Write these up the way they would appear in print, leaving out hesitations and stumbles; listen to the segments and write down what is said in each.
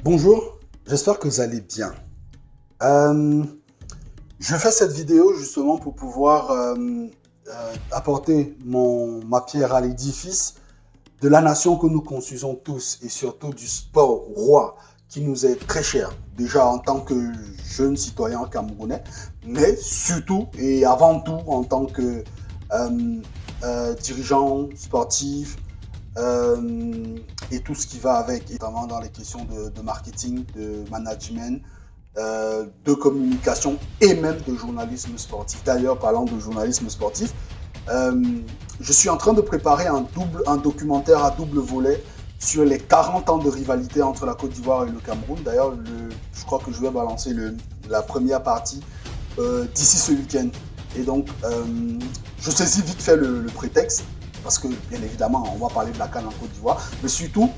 Bonjour, j'espère que vous allez bien. Euh, je fais cette vidéo justement pour pouvoir apporter ma pierre à l'édifice de la nation que nous construisons tous et surtout du sport roi qui nous est très cher, déjà en tant que jeune citoyen camerounais, mais surtout et avant tout en tant que euh, dirigeant sportif, et tout ce qui va avec, notamment dans les questions de marketing, de management, de communication et même de journalisme sportif. D'ailleurs, parlant de journalisme sportif, euh, je suis en train de préparer un documentaire à double volet sur les 40 ans de rivalité entre la Côte d'Ivoire et le Cameroun. D'ailleurs, je crois que je vais balancer la première partie d'ici ce week-end. Et donc, je saisis vite fait le prétexte, parce que bien évidemment, on va parler de la CAN en Côte d'Ivoire, mais surtout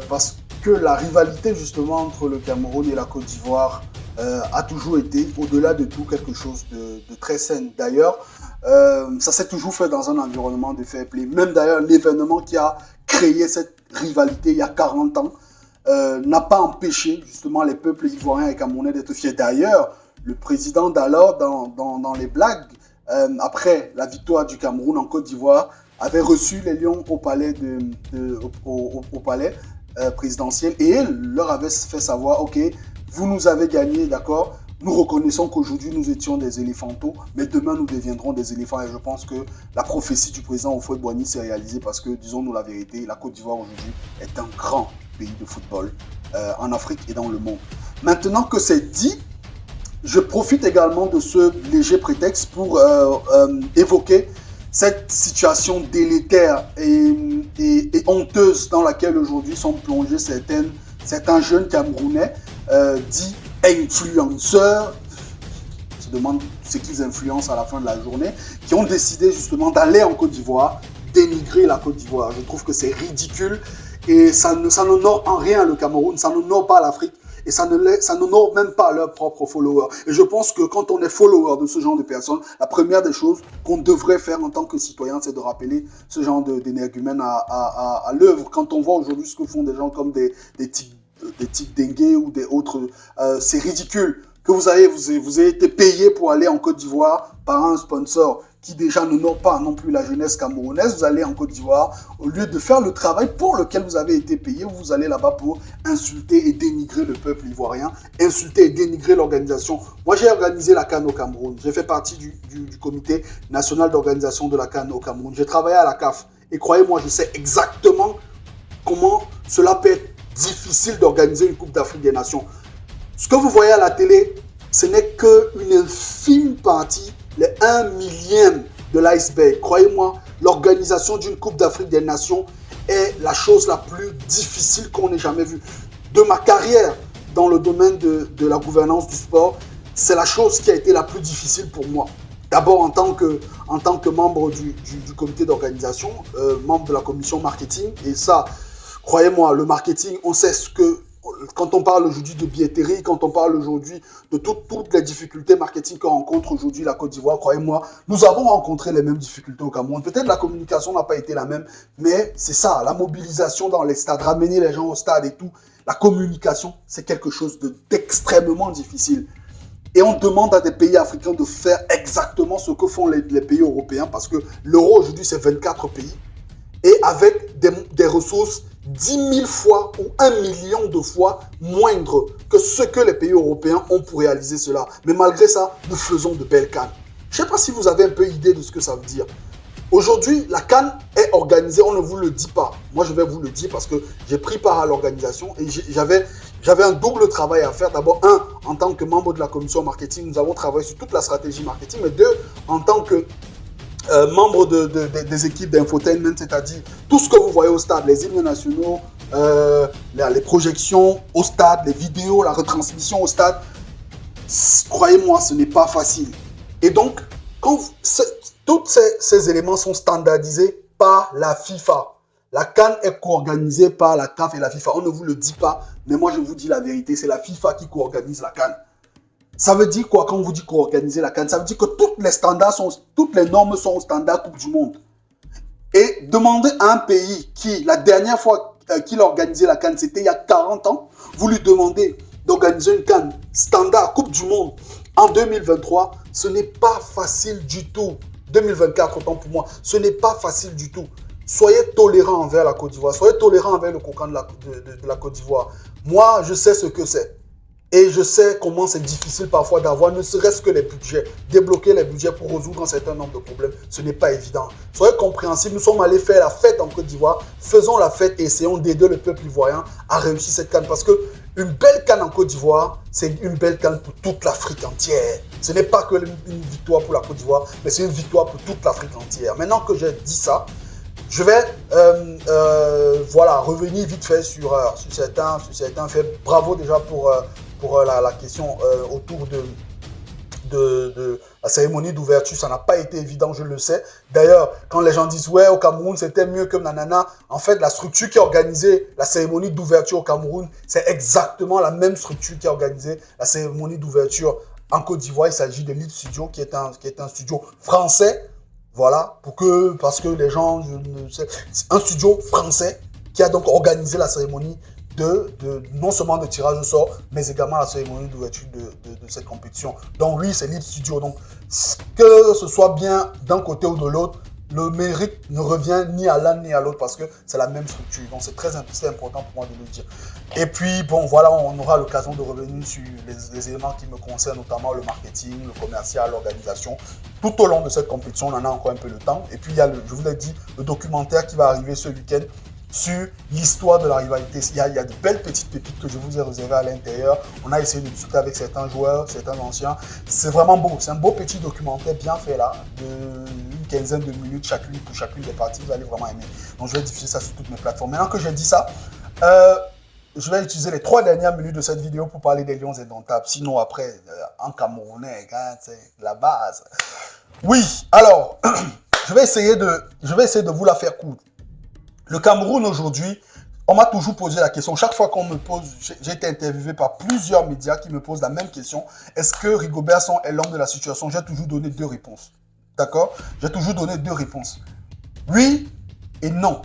parce que la rivalité justement entre le Cameroun et la Côte d'Ivoire a toujours été, au-delà de tout, quelque chose de très sain. D'ailleurs, ça s'est toujours fait dans un environnement de fair play. Même d'ailleurs, l'événement qui a créé cette rivalité il y a 40 ans n'a pas empêché justement les peuples ivoiriens et camerounais d'être fiers. D'ailleurs, le président d'alors, dans les blagues, après la victoire du Cameroun en Côte d'Ivoire, avait reçu les Lions au palais, au palais présidentiel et leur avait fait savoir, ok, vous nous avez gagné, d'accord, nous reconnaissons qu'aujourd'hui nous étions des éléphantaux, mais demain nous deviendrons des éléphants. Et je pense que la prophétie du président Houphouët-Boigny s'est réalisée parce que, disons-nous la vérité, la Côte d'Ivoire aujourd'hui est un grand pays de football en Afrique et dans le monde. Maintenant que c'est dit, je profite également de ce léger prétexte pour évoquer cette situation délétère et honteuse dans laquelle aujourd'hui sont plongés certains jeunes Camerounais dits influenceurs. On se demande ce qu'ils influencent à la fin de la journée, qui ont décidé justement d'aller en Côte d'Ivoire, dénigrer la Côte d'Ivoire. Je trouve que c'est ridicule et ça n'honore en rien le Cameroun, ça n'honore pas l'Afrique. Et ça n'honore même pas leurs propres followers. Et je pense que quand on est follower de ce genre de personnes, la première des choses qu'on devrait faire en tant que citoyen, c'est de rappeler ce genre d'énergumènes à l'œuvre. Quand on voit aujourd'hui ce que font des gens comme des types dengue ou des autres, c'est ridicule que vous ayez été payé pour aller en Côte d'Ivoire par un sponsor qui déjà n'honore pas non plus la jeunesse camerounaise. Vous allez en Côte d'Ivoire, au lieu de faire le travail pour lequel vous avez été payé, vous allez là-bas pour insulter et dénigrer le peuple ivoirien, insulter et dénigrer l'organisation. Moi, j'ai organisé la CAN au Cameroun. J'ai fait partie du comité national d'organisation de la CAN au Cameroun. J'ai travaillé à la CAF. Et croyez-moi, je sais exactement comment cela peut être difficile d'organiser une Coupe d'Afrique des Nations. Ce que vous voyez à la télé, ce n'est qu'une infime partie, les 1 millième de l'iceberg. Croyez-moi, l'organisation d'une Coupe d'Afrique des Nations est la chose la plus difficile qu'on ait jamais vue. De ma carrière dans le domaine de la gouvernance du sport, c'est la chose qui a été la plus difficile pour moi. D'abord en tant que membre du comité d'organisation, membre de la commission marketing, et ça, croyez-moi, le marketing, on sait ce que quand on parle aujourd'hui de billetterie, quand on parle aujourd'hui de toutes les difficultés marketing que rencontre aujourd'hui la Côte d'Ivoire, croyez-moi, nous avons rencontré les mêmes difficultés au Cameroun. Peut-être la communication n'a pas été la même, mais c'est ça, la mobilisation dans les stades, ramener les gens au stade et tout, la communication, c'est quelque chose d'extrêmement difficile. Et on demande à des pays africains de faire exactement ce que font les pays européens, parce que l'euro aujourd'hui, c'est 24 pays, et avec des ressources 10 000 fois ou 1 million de fois moindres que ce que les pays européens ont pour réaliser cela. Mais malgré ça, nous faisons de belles cannes. Je ne sais pas si vous avez un peu idée de ce que ça veut dire. Aujourd'hui, la CAN est organisée, on ne vous le dit pas. Moi, je vais vous le dire parce que j'ai pris part à l'organisation et j'avais un double travail à faire. D'abord, un, en tant que membre de la commission marketing, nous avons travaillé sur toute la stratégie marketing, mais deux, en tant que membre des équipes d'infotainment, c'est-à-dire tout ce que vous voyez au stade, les hymnes nationaux, les projections au stade, les vidéos, la retransmission au stade, croyez-moi, ce n'est pas facile. Et donc, tous ces éléments sont standardisés par la FIFA. La CAN est co-organisée par la CAF et la FIFA. On ne vous le dit pas, mais moi je vous dis la vérité, c'est la FIFA qui co-organise la CAN. Ça veut dire quoi quand on vous dit co-organiser la CAN? Ça veut dire que toutes les normes sont au standard Coupe du Monde. Et demander à un pays qui, la dernière fois, qu'il a organisé la CAN, c'était il y a 40 ans. Vous lui demandez d'organiser une CAN standard Coupe du Monde en 2023. Ce n'est pas facile du tout. 2024, autant pour moi, ce n'est pas facile du tout. Soyez tolérants envers la Côte d'Ivoire. Soyez tolérants envers le cocon de la Côte d'Ivoire. Moi, je sais ce que c'est. Et je sais comment c'est difficile parfois d'avoir ne serait-ce que les budgets, débloquer les budgets pour résoudre un certain nombre de problèmes. Ce n'est pas évident. Soyez compréhensibles, nous sommes allés faire la fête en Côte d'Ivoire. Faisons la fête et essayons d'aider le peuple ivoirien à réussir cette CAN. Parce qu'une belle CAN en Côte d'Ivoire, c'est une belle CAN pour toute l'Afrique entière. Ce n'est pas que une victoire pour la Côte d'Ivoire, mais c'est une victoire pour toute l'Afrique entière. Maintenant que j'ai dit ça, je vais voilà, revenir vite fait sur certains faits. Bravo déjà pour la question autour de la cérémonie d'ouverture. Ça n'a pas été évident, je le sais. D'ailleurs, quand les gens disent « Ouais, au Cameroun, c'était mieux que nanana », en fait, la structure qui a organisé la cérémonie d'ouverture au Cameroun, c'est exactement la même structure qui a organisé la cérémonie d'ouverture en Côte d'Ivoire. Il s'agit de Lead Studio, qui est un studio français. Voilà, parce que les gens, c'est un studio français qui a donc organisé la cérémonie non seulement de tirage au sort, mais également la cérémonie d'ouverture de cette compétition. Donc oui, c'est Lead Studio. Donc que ce soit bien d'un côté ou de l'autre, le mérite ne revient ni à l'un ni à l'autre parce que c'est la même structure. Donc c'est très important pour moi de le dire. Et puis bon, voilà, on aura l'occasion de revenir sur les éléments qui me concernent, notamment le marketing, le commercial, l'organisation. Tout au long de cette compétition, on en a encore un peu le temps. Et puis il y a, je vous l'ai dit, le documentaire qui va arriver ce week-end sur l'histoire de la rivalité. Il y a de belles petites pépites que je vous ai réservées à l'intérieur. On a essayé de discuter avec certains joueurs, certains anciens. C'est vraiment beau. C'est un beau petit documentaire bien fait là, d'une quinzaine de minutes pour chacune des parties. Vous allez vraiment aimer. Donc je vais diffuser ça sur toutes mes plateformes. Maintenant que j'ai dit ça, je vais utiliser les 3 dernières minutes de cette vidéo pour parler des Lions indomptables. Sinon après, en Camerounais, c'est la base. Oui, alors, je vais essayer de vous la faire courte. Le Cameroun aujourd'hui, on m'a toujours posé la question. Chaque fois qu'on me pose, j'ai été interviewé par plusieurs médias qui me posent la même question. Est-ce que Rigobert Song est l'homme de la situation? J'ai toujours donné 2 réponses. D'accord? J'ai toujours donné 2 réponses. Oui et non.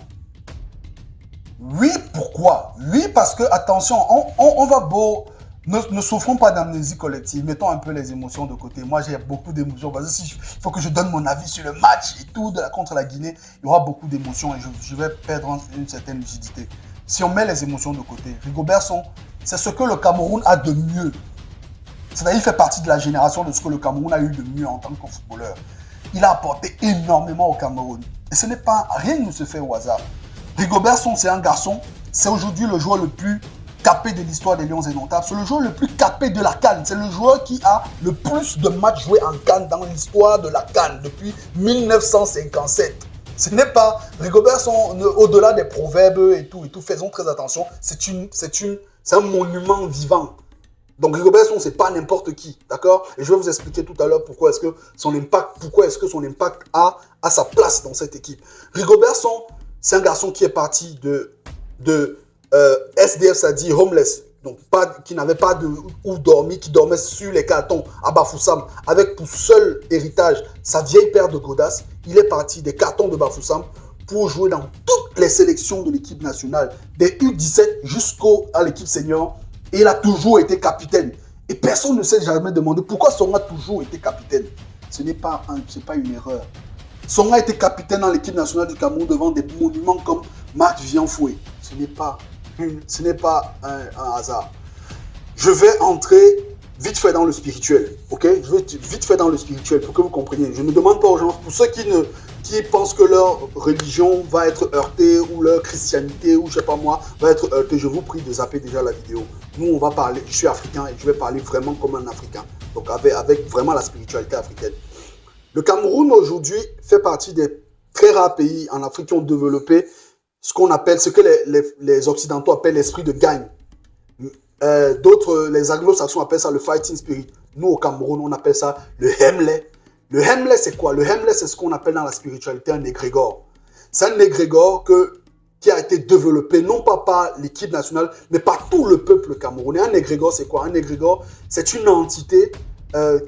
Oui, pourquoi? Oui, parce que, attention, on va beau... Ne souffrons pas d'amnésie collective, mettons un peu les émotions de côté. Moi, j'ai beaucoup d'émotions. Parce que s'il faut que je donne mon avis sur le match et tout contre la Guinée, il y aura beaucoup d'émotions et je vais perdre une certaine lucidité. Si on met les émotions de côté, Rigobert Song, c'est ce que le Cameroun a de mieux. C'est-à-dire qu'il fait partie de la génération de ce que le Cameroun a eu de mieux en tant que footballeur. Il a apporté énormément au Cameroun. Et ce n'est pas... Rien ne se fait au hasard. Rigobert Song, c'est un garçon. C'est aujourd'hui le joueur le plus capé de l'histoire des Lions indomptables. C'est le joueur le plus capé de la CAN. C'est le joueur qui a le plus de matchs joués en CAN dans l'histoire de la CAN depuis 1957. Ce n'est pas... Rigobert Song, au-delà des proverbes et tout, faisons très attention. C'est un monument vivant. Donc Rigobert Song, c'est pas n'importe qui, d'accord? Et je vais vous expliquer tout à l'heure pourquoi est-ce que son impact a sa place dans cette équipe. Rigobert Song, c'est un garçon qui est parti de SDF, c'est-à-dire homeless, donc qui n'avait pas où dormir, qui dormait sur les cartons à Bafoussam, avec pour seul héritage sa vieille paire de godasses. Il est parti des cartons de Bafoussam pour jouer dans toutes les sélections de l'équipe nationale, des U17 jusqu'à l'équipe senior. Et il a toujours été capitaine. Et personne ne s'est jamais demandé pourquoi Song a toujours été capitaine. Ce n'est pas une erreur. Song a été capitaine dans l'équipe nationale du Cameroun devant des monuments comme Marc Vivian Foué. Ce n'est pas un hasard. Je vais entrer vite fait dans le spirituel. Ok? Je vais vite fait dans le spirituel pour que vous compreniez. Je ne demande pas aux gens, pour ceux qui pensent que leur religion va être heurtée ou leur christianité ou je sais pas moi va être heurtée, je vous prie de zapper déjà la vidéo. Nous, on va parler, je suis africain et je vais parler vraiment comme un africain. Donc avec vraiment la spiritualité africaine. Le Cameroun aujourd'hui fait partie des très rares pays en Afrique qui ont développé ce que les Occidentaux appellent l'esprit de gagne. D'autres, les Anglo-Saxons appellent ça le fighting spirit. Nous, au Cameroun, on appelle ça le Hemley. Le Hemley, c'est quoi? Le Hemley, c'est ce qu'on appelle dans la spiritualité un égrégore. C'est un égrégore qui a été développé non pas par l'équipe nationale, mais par tout le peuple camerounais. Un égrégore, c'est quoi? Un égrégore, c'est une entité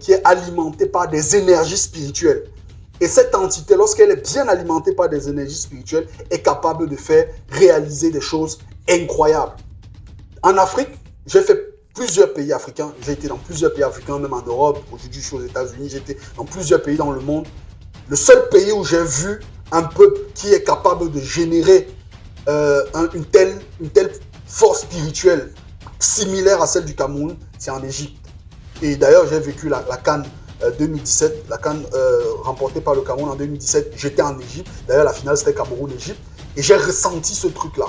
qui est alimentée par des énergies spirituelles. Et cette entité, lorsqu'elle est bien alimentée par des énergies spirituelles, est capable de faire réaliser des choses incroyables. En Afrique, j'ai fait plusieurs pays africains. J'ai été dans plusieurs pays africains, même en Europe. Aujourd'hui, je suis aux États-Unis. J'ai été dans plusieurs pays dans le monde. Le seul pays où j'ai vu un peuple qui est capable de générer une telle force spirituelle similaire à celle du Cameroun, c'est en Égypte. Et d'ailleurs, j'ai vécu la CAN 2017, la CAN remportée par le Cameroun en 2017. J'étais en Égypte. D'ailleurs, la finale, c'était Cameroun-Égypte. Et j'ai ressenti ce truc-là.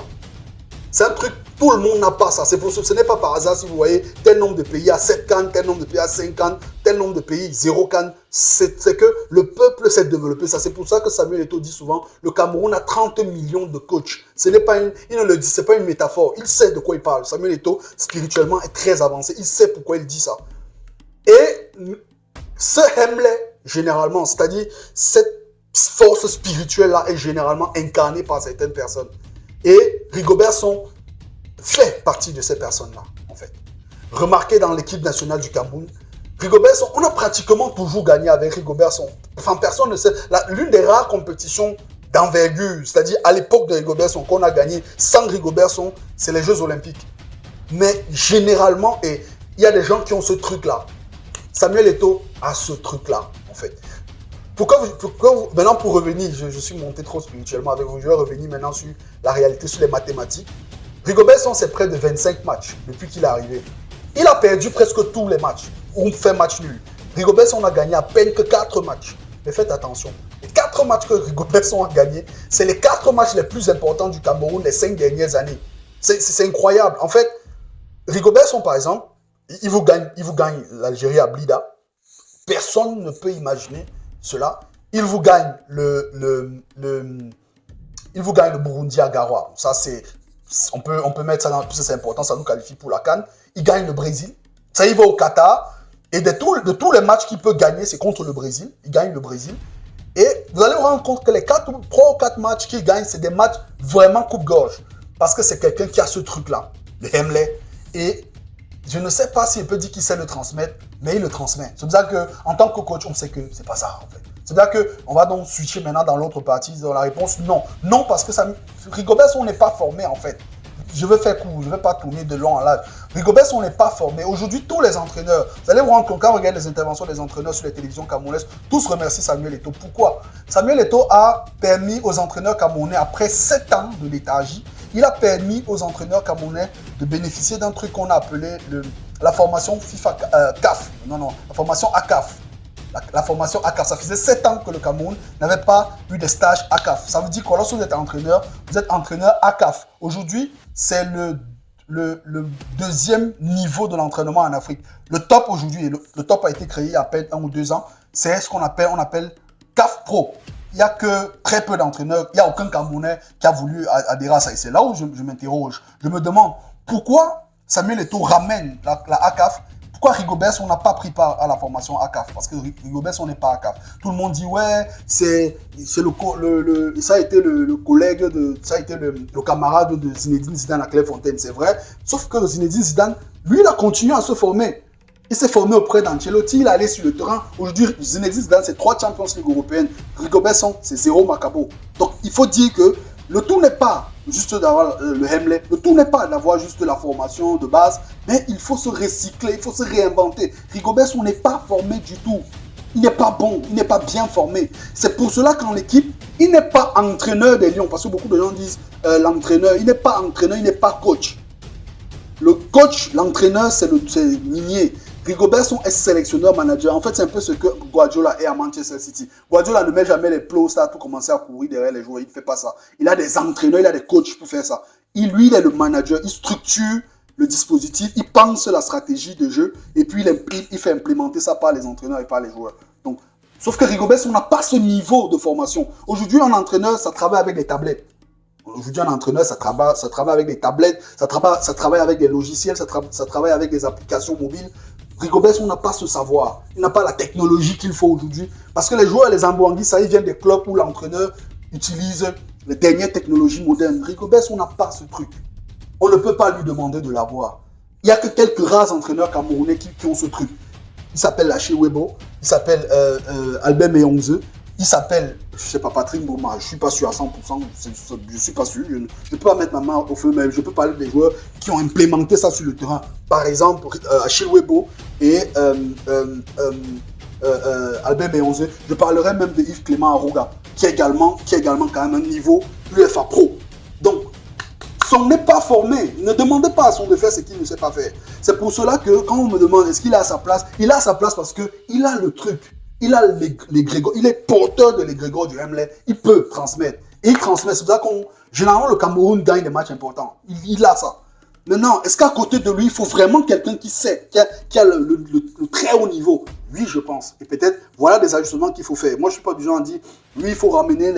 C'est un truc, tout le monde n'a pas ça. C'est pour ça, ce n'est pas par hasard si vous voyez tel nombre de pays à 7 cannes, tel nombre de pays à 5 cannes, tel nombre de pays 0 cannes. C'est que le peuple s'est développé. Ça, c'est pour ça que Samuel Eto'o dit souvent, le Cameroun a 30 millions de coachs. Ce n'est pas il ne le dit, c'est pas une métaphore. Il sait de quoi il parle. Samuel Eto'o, spirituellement, est très avancé. Il sait pourquoi il dit ça. Et ce Hemley, généralement, c'est-à-dire cette force spirituelle-là est généralement incarnée par certaines personnes. Et Rigobert Song fait partie de ces personnes-là, en fait. Remarquez dans l'équipe nationale du Cameroun, Rigobert Song, on a pratiquement toujours gagné avec Rigobert Song. Enfin, personne ne sait. L'une des rares compétitions d'envergure, c'est-à-dire à l'époque de Rigobert Song, qu'on a gagné sans Rigobert Song, c'est les Jeux Olympiques. Mais généralement, et il y a des gens qui ont ce truc-là. Samuel Eto'o a ce truc-là, en fait. Maintenant, pour revenir, je suis monté trop spirituellement avec vous, je vais revenir maintenant sur la réalité, sur les mathématiques. Rigobert Song, c'est près de 25 matchs depuis qu'il est arrivé. Il a perdu presque tous les matchs, ou fait match nul. Rigobert Song a gagné à peine que 4 matchs. Mais faites attention, les 4 matchs que Rigobert Song a gagnés, c'est les 4 matchs les plus importants du Cameroun les 5 dernières années. C'est incroyable. En fait, Rigobert Song, par exemple, il vous gagne l'Algérie à Blida. Personne ne peut imaginer cela. Il vous gagne le Burundi à Garoua. Ça, on peut mettre ça dans, parce que c'est important, ça nous qualifie pour la CAN. Il gagne le Brésil. Ça, il va au Qatar. Et de tous les matchs qu'il peut gagner, c'est contre le Brésil. Il gagne le Brésil. Et vous allez vous rendre compte que les 3 ou 4 matchs qu'il gagne, c'est des matchs vraiment coupe-gorge. Parce que c'est quelqu'un qui a ce truc-là, le Hemley. Et je ne sais pas s'il peut dire qu'il sait le transmettre, mais il le transmet. C'est pour ça qu'en tant que coach, on sait que c'est pas ça, en fait. C'est pour ça qu'on va donc switcher maintenant dans l'autre partie. Dans la réponse, non. Non, parce que Rigobert Song n'est pas formé, en fait. Je veux faire court, je ne vais pas tourner de long en large. Rigobert Song n'est pas formé. Aujourd'hui, tous les entraîneurs, vous allez vous rendre compte, quand on regarde les interventions des entraîneurs sur les télévisions camerounaises, tous remercient Samuel Eto'o. Pourquoi? Samuel Eto'o a permis aux entraîneurs camerounais, après 7 ans de léthargie, il a permis aux entraîneurs camerounais de bénéficier d'un truc qu'on a appelé la formation CAF. La formation ACAF. La formation ACAF. Ça faisait 7 ans que le Cameroun n'avait pas eu de stage ACAF. Ça veut dire que lorsque vous êtes entraîneur ACAF. Aujourd'hui, c'est le deuxième niveau de l'entraînement en Afrique. Le top aujourd'hui, le top a été créé il y a à peine 1 ou 2 ans, c'est ce qu'on appelle CAF Pro. Il n'y a que très peu d'entraîneurs, il n'y a aucun Camerounais qui a voulu adhérer à ça. Et c'est là où je m'interroge. Je me demande pourquoi Samuel Eto'o ramène la ACAF. Pourquoi Rigobert Song n'a pas pris part à la formation ACAF? Parce que Rigobert Song n'est pas ACAF. Tout le monde dit ouais, ça a été le collègue ça a été le camarade de Zinedine Zidane à Clairefontaine, c'est vrai. Sauf que Zinedine Zidane, lui, il a continué à se former. Il s'est formé auprès d'Ancelotti, il est allé sur le terrain. Aujourd'hui, Zinedine Zidane, c'est 3 Champions League européennes. Rigobert Song, c'est 0 Macabo. Donc, il faut dire que le tout n'est pas juste d'avoir le Hemley, le tout n'est pas d'avoir juste la formation de base, mais il faut se recycler, il faut se réinventer. Rigobert Song n'est pas formé du tout. Il n'est pas bon, il n'est pas bien formé. C'est pour cela qu'en équipe, il n'est pas entraîneur des Lions. Parce que beaucoup de gens disent l'entraîneur, il n'est pas entraîneur, il n'est pas coach. Le coach, l'entraîneur, c'est Minier. Rigobert Song est sélectionneur manager. En fait, c'est un peu ce que Guardiola est à Manchester City. Guardiola ne met jamais les plots stars pour commencer à courir derrière les joueurs. Il ne fait pas ça. Il a des entraîneurs, il a des coachs pour faire ça. Lui, il est le manager. Il structure le dispositif, il pense la stratégie de jeu et puis il fait implémenter ça par les entraîneurs et par les joueurs. Donc, sauf que Rigobert Song n'a pas ce niveau de formation. Aujourd'hui, un entraîneur, ça travaille avec des tablettes. Aujourd'hui, un entraîneur, ça travaille avec des tablettes, ça travaille avec des logiciels, ça travaille avec des applications mobiles. Rigobert Song n'a pas ce savoir. Il n'a pas la technologie qu'il faut aujourd'hui. Parce que les joueurs, les Ambouangui, ça, ils viennent des clubs où l'entraîneur utilise les dernières technologies modernes. Rigobert Song n'a pas ce truc. On ne peut pas lui demander de l'avoir. Il n'y a que quelques rares entraîneurs camerounais qui ont ce truc. Il s'appelle Lachie Webo, il s'appelle Albert Meyongze. Il s'appelle, je sais pas, Patrick Mboma. Je suis pas sûr à 100%. Je suis pas sûr. Je ne peux pas mettre ma main au feu, mais je peux parler des joueurs qui ont implémenté ça sur le terrain. Par exemple, Chilwell et Albert Béonzé. Je parlerai même de Yves Clément Arouga, qui est également quand même un niveau UEFA Pro. Donc, son n'est pas formé. Ne demandez pas à son de faire ce qu'il ne sait pas faire. C'est pour cela que quand on me demande est-ce qu'il a sa place, il a sa place parce qu'il a le truc. Il a l'égrégore. Il est porteur de l'égrégore du Hamlet. Il peut transmettre. Et il transmet. C'est pour ça qu'on, généralement, le Cameroun gagne des matchs importants. Il a ça. Maintenant, est-ce qu'à côté de lui, il faut vraiment quelqu'un qui sait, qui a le très haut niveau? Oui, je pense. Et peut-être, voilà des ajustements qu'il faut faire. Moi, je ne suis pas du genre à dire, oui, il faut ramener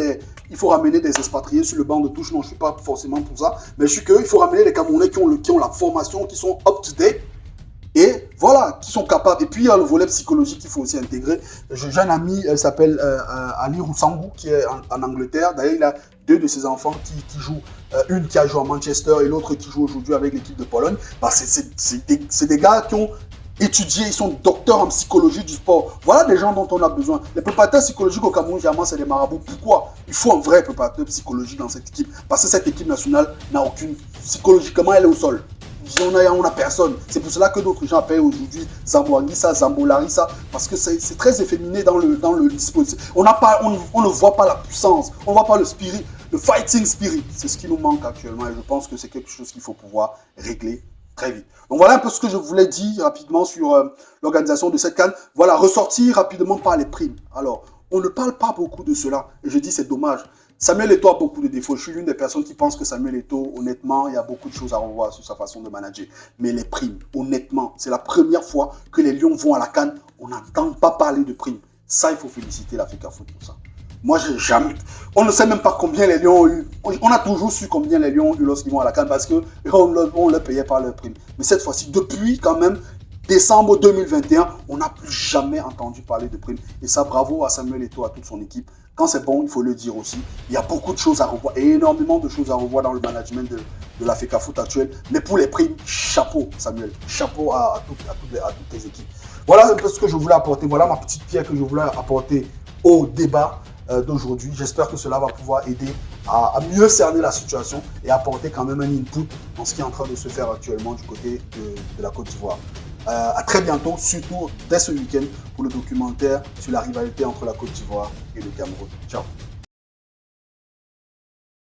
des expatriés sur le banc de touche. Non, je ne suis pas forcément pour ça. Mais je suis qu'il faut ramener les Camerounais qui ont la formation, qui sont up-to-date. Et voilà, qui sont capables. Et puis, il y a le volet psychologique qu'il faut aussi intégrer. J'ai un ami, elle s'appelle Ali Roussangou, qui est en Angleterre. D'ailleurs, il a deux de ses enfants qui jouent. Une qui a joué à Manchester et l'autre qui joue aujourd'hui avec l'équipe de Pologne. Bah, c'est des gars qui ont étudié, ils sont docteurs en psychologie du sport. Voilà des gens dont on a besoin. Les préparateurs psychologiques au Cameroun, généralement, c'est des marabouts. Pourquoi? Il faut un vrai préparateur psychologique dans cette équipe. Parce que cette équipe nationale n'a aucune... Psychologiquement, elle est au sol. On a personne. C'est pour cela que d'autres gens appellent aujourd'hui Zamboanguissa, Zambolarissa, parce que c'est très efféminé dans le dispositif. On ne voit pas la puissance, on ne voit pas le spirit, le fighting spirit. C'est ce qui nous manque actuellement et je pense que c'est quelque chose qu'il faut pouvoir régler très vite. Donc voilà un peu ce que je voulais dire rapidement sur l'organisation de cette CAN. Voilà, ressortir rapidement par les primes. Alors, on ne parle pas beaucoup de cela et je dis c'est dommage. Samuel Eto'o a beaucoup de défauts. Je suis l'une des personnes qui pense que Samuel Eto'o, honnêtement, il y a beaucoup de choses à revoir sur sa façon de manager. Mais les primes, honnêtement, c'est la première fois que les Lions vont à la CAN. On n'entend pas parler de primes. Ça, il faut féliciter l'Africa Foot pour ça. Moi, j'ai jamais... On ne sait même pas combien les Lions ont eu. On a toujours su combien les Lions ont eu lorsqu'ils vont à la CAN parce qu'on leur payait par leurs primes. Mais cette fois-ci, depuis quand même décembre 2021, on n'a plus jamais entendu parler de primes. Et ça, bravo à Samuel Eto'o, à toute son équipe. Quand c'est bon, il faut le dire aussi. Il y a beaucoup de choses à revoir, et énormément de choses à revoir dans le management de l'Africa Foot actuel. Mais pour les primes, chapeau Samuel, chapeau à toutes les équipes. Voilà un peu ce que je voulais apporter. Voilà ma petite pierre que je voulais apporter au débat d'aujourd'hui. J'espère que cela va pouvoir aider à mieux cerner la situation et apporter quand même un input dans ce qui est en train de se faire actuellement du côté de la Côte d'Ivoire. À très bientôt, surtout dès ce week-end pour le documentaire sur la rivalité entre la Côte d'Ivoire et le Cameroun. Ciao.